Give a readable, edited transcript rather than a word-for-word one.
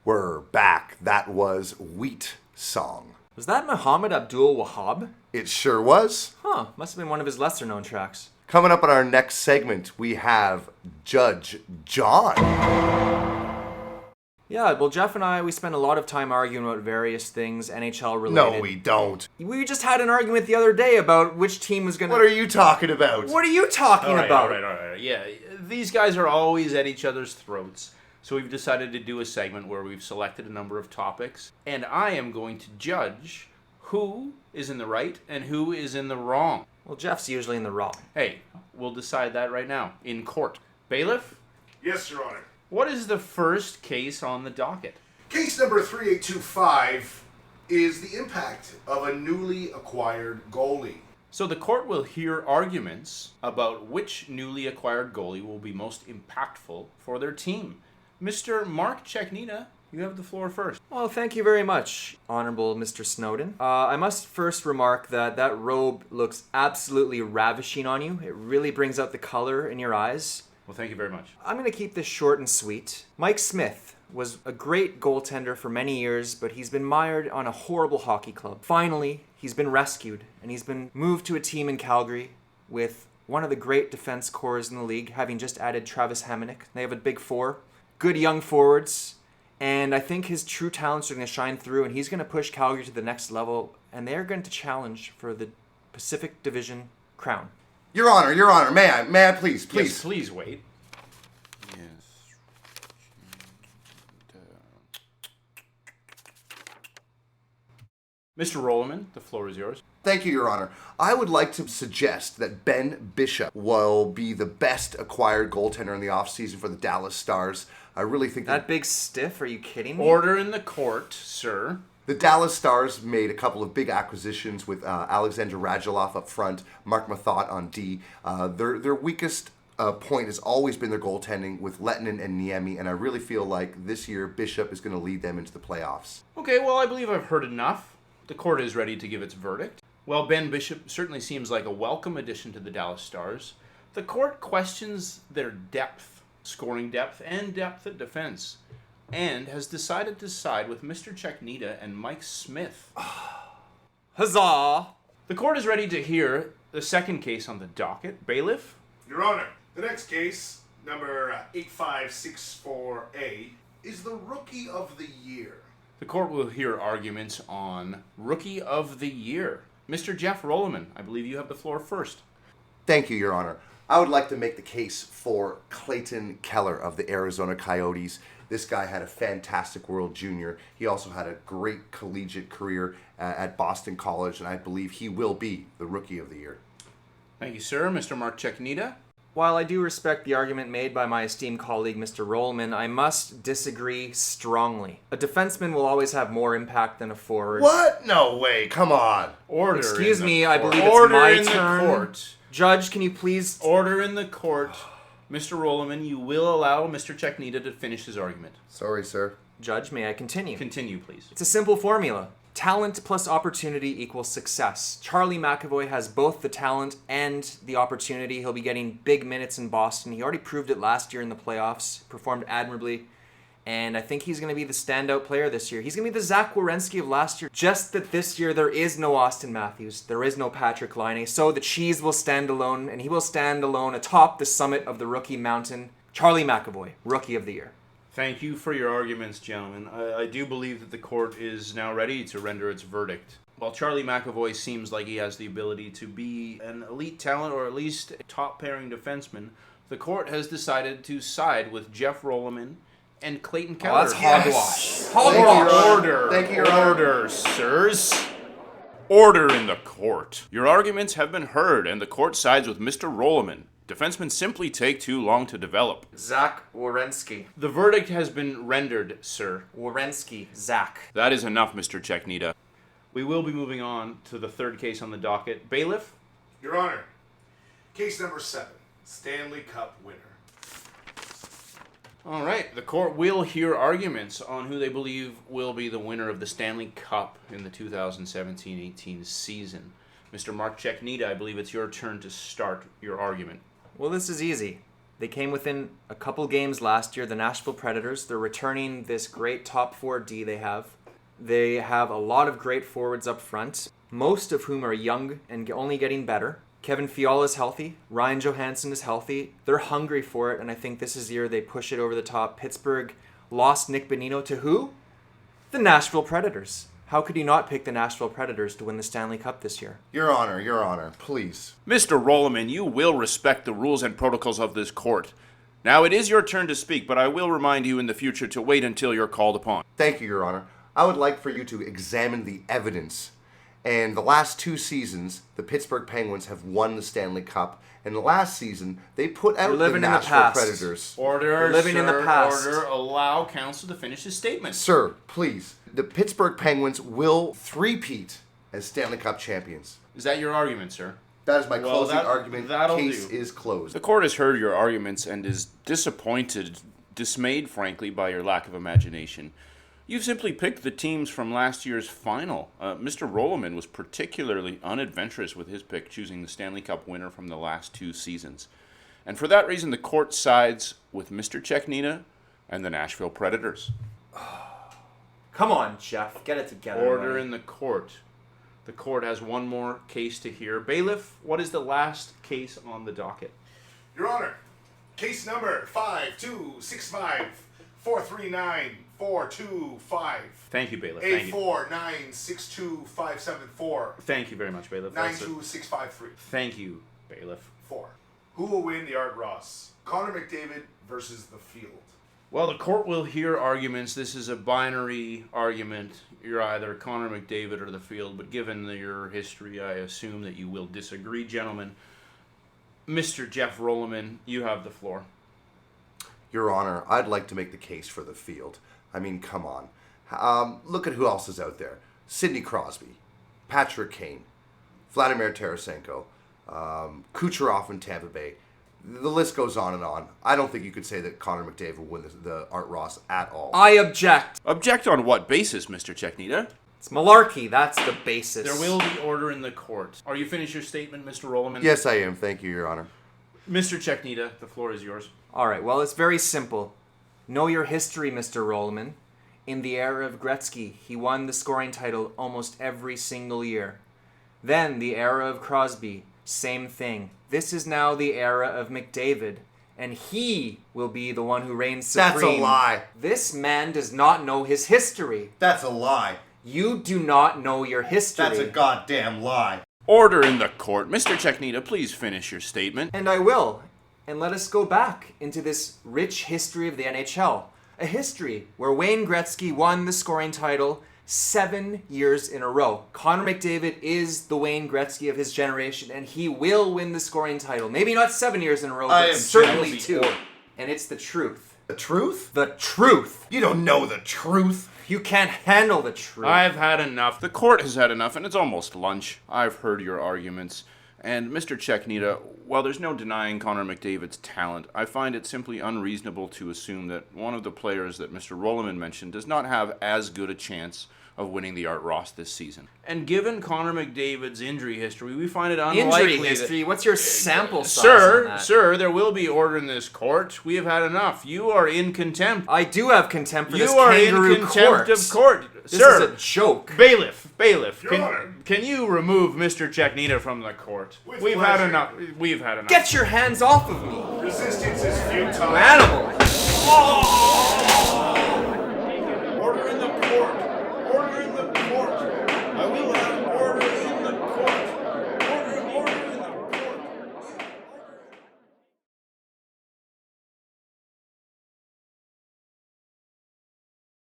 We're back. That was Wheat Song. Was that Muhammad Abdul Wahab? It sure was. Huh, must have been one of his lesser known tracks. Coming up in our next segment, we have Judge John. Yeah, well, Geoff and I, we spent a lot of time arguing about various things, NHL related. No, we don't. We just had an argument the other day about which team was going to... What are you talking about? What are you talking about? All right. Yeah, these guys are always at each other's throats. So we've decided to do a segment where we've selected a number of topics, and I am going to judge who is in the right and who is in the wrong. Well, Geoff's usually in the wrong. Hey, we'll decide that right now, in court. Bailiff? Yes, Your Honor. What is the first case on the docket? Case number 3825 is the impact of a newly acquired goalie. So the court will hear arguments about which newly acquired goalie will be most impactful for their team. Mr. Marc Cecnina, you have the floor first. Well, thank you very much, Honorable Mr. Snowden. I must first remark that robe looks absolutely ravishing on you. It really brings out the color in your eyes. Well, thank you very much. I'm going to keep this short and sweet. Mike Smith was a great goaltender for many years, but he's been mired on a horrible hockey club. Finally, he's been rescued, and he's been moved to a team in Calgary with one of the great defense corps in the league, having just added Travis Hamonic. They have a big four, good young forwards, and I think his true talents are going to shine through, and he's going to push Calgary to the next level, and they're going to challenge for the Pacific Division crown. Your Honor, may I please? Yes, please wait. Yes. Mr. Rollerman, the floor is yours. Thank you, Your Honor. I would like to suggest that Ben Bishop will be the best acquired goaltender in the offseason for the Dallas Stars. I really think That big stiff? Are you kidding me? Order in the court, sir. the Dallas Stars made a couple of big acquisitions with Alexander Radulov up front, Mark Mathot on D. Their weakest point has always been their goaltending with Lettinen and Niemi, and I really feel like this year Bishop is going to lead them into the playoffs. Okay, well, I believe I've heard enough. The court is ready to give its verdict. Well, Ben Bishop certainly seems like a welcome addition to the Dallas Stars. The court questions their depth, scoring depth, and depth at defense, and has decided to side with Mr. Cecnina and Mike Smith. Huzzah! The court is ready to hear the second case on the docket. Bailiff? Your Honor, the next case, number 8564A, is the Rookie of the Year. The court will hear arguments on Rookie of the Year. Mr. Geoff Rollerman, I believe you have the floor first. Thank you, Your Honor. I would like to make the case for Clayton Keller of the Arizona Coyotes. This guy had a fantastic World Junior. He also had a great collegiate career at Boston College, and I believe he will be the Rookie of the Year. Thank you, sir. Mr. Marc Cecnina? While I do respect the argument made by my esteemed colleague, Mr. Rollman, I must disagree strongly. A defenseman will always have more impact than a forward. What? No way. Come on. Order. Excuse in the me, I court. believe it's Order my in turn. The court. Judge, can you please... Order in the court. Mr. Rollerman, you will allow Mr. Cecnina to finish his argument. Sorry, sir. Judge, may I continue? Continue, please. It's a simple formula. Talent plus opportunity equals success. Charlie McAvoy has both the talent and the opportunity. He'll be getting big minutes in Boston. He already proved it last year in the playoffs, performed admirably, and I think he's going to be the standout player this year. He's going to be the Zach Werenski of last year. Just that this year there is no Austin Matthews. There is no Patrick Laine. So the cheese will stand alone, and he will stand alone atop the summit of the rookie mountain. Charlie McAvoy, Rookie of the Year. Thank you for your arguments, gentlemen. I do believe that the court is now ready to render its verdict. While Charlie McAvoy seems like he has the ability to be an elite talent or at least a top-pairing defenseman, the court has decided to side with Geoff Rollerman and Clayton Keller. Oh, that's hogwash. Order. Thank you, Your Honor. Order, sirs. Order in the court. Your arguments have been heard, and the court sides with Mr. Rollerman. Defensemen simply take too long to develop. Zach Werenski. The verdict has been rendered, sir. Werenski. Zach. That is enough, Mr. Cecnina. We will be moving on to the third case on the docket. Bailiff? Your Honor, case number 7, Stanley Cup winner. All right, the court will hear arguments on who they believe will be the winner of the Stanley Cup in the 2017-18 season. Mr. Marc Cecnina, I believe it's your turn to start your argument. Well, this is easy. They came within a couple games last year, the Nashville Predators. They're returning this great top 4D they have. They have a lot of great forwards up front, most of whom are young and only getting better. Kevin Fiala is healthy. Ryan Johansson is healthy. They're hungry for it, and I think this is the year they push it over the top. Pittsburgh lost Nick Bonino to who? The Nashville Predators. How could he not pick the Nashville Predators to win the Stanley Cup this year? Your Honor, please. Mr. Rolleman, you will respect the rules and protocols of this court. Now, it is your turn to speak, but I will remind you in the future to wait until you're called upon. Thank you, Your Honor. I would like for you to examine the evidence. And the last 2 seasons, the Pittsburgh Penguins have won the Stanley Cup. And last season, they put out the Nashville Predators. Order, living sir, in the past. Order, allow counsel to finish his statement. Sir, please. The Pittsburgh Penguins will three-peat as Stanley Cup champions. Is that your argument, sir? That is my closing argument. That'll Case do. is closed. The court has heard your arguments and is dismayed, frankly, by your lack of imagination. You've simply picked the teams from last year's final. Mr. Rolleman was particularly unadventurous with his pick, choosing the Stanley Cup winner from the last 2 seasons. And for that reason, the court sides with Mr. Cechnina and the Nashville Predators. Come on, Jeff. Get it together. Order buddy. in the court. The court has one more case to hear. Bailiff, what is the last case on the docket? Your Honor, case number 5265439-425. Thank you, Bailiff. Thank you. 849625574. Thank you very much, Bailiff. That's it. 92653. Thank you, Bailiff. 4. Who will win the Art Ross? Connor McDavid versus the field. Well, the court will hear arguments. This is a binary argument. You're either Connor McDavid or the field, but given your history, I assume that you will disagree, gentlemen. Mr. Geoff Rolleman, you have the floor. Your Honor, I'd like to make the case for the field. I mean, come on. Look at who else is out there. Sidney Crosby, Patrick Kane, Vladimir Tarasenko, Kucherov in Tampa Bay. The list goes on and on. I don't think you could say that Connor McDavid will win the Art Ross at all. I object. Object on what basis, Mr. Cechnina? It's malarkey. That's the basis. There will be order in the court. Are you finished your statement, Mr. Rolleman? Yes, I am. Thank you, Your Honor. Mr. Cechnina, the floor is yours. All right, well, it's very simple. Know your history, Mr. Rolleman. In the era of Gretzky, he won the scoring title almost every single year. Then, the era of Crosby, same thing. This is now the era of McDavid, and he will be the one who reigns supreme. That's a lie. This man does not know his history. That's a lie. You do not know your history. That's a goddamn lie. Order in the court. Mr. Cechnina, please finish your statement. And I will. And let us go back into this rich history of the NHL. A history where Wayne Gretzky won the scoring title 7 years in a row. Connor McDavid is the Wayne Gretzky of his generation, and he will win the scoring title. Maybe not 7 years in a row, but certainly 2. And it's the truth. The truth? The truth. You don't know the truth. You can't handle the truth. I've had enough. The court has had enough, and it's almost lunch. I've heard your arguments. And Mr. Cechnina, while there's no denying Connor McDavid's talent, I find it simply unreasonable to assume that one of the players that Mr. Rolleman mentioned does not have as good a chance of winning the Art Ross this season. And given Connor McDavid's injury history, we find it unlikely Injury history? What's your sample size on that? Sir, there will be order in this court. We have had enough. You are in contempt. I do have contempt for this You are kangaroo in contempt of court. This Sir, is a joke. Bailiff, Your Honor. can you remove Mr. Cechnina from the court? With We've had pleasure. enough. We've had enough. Get your hands off of me, Resistance is futile. you animal!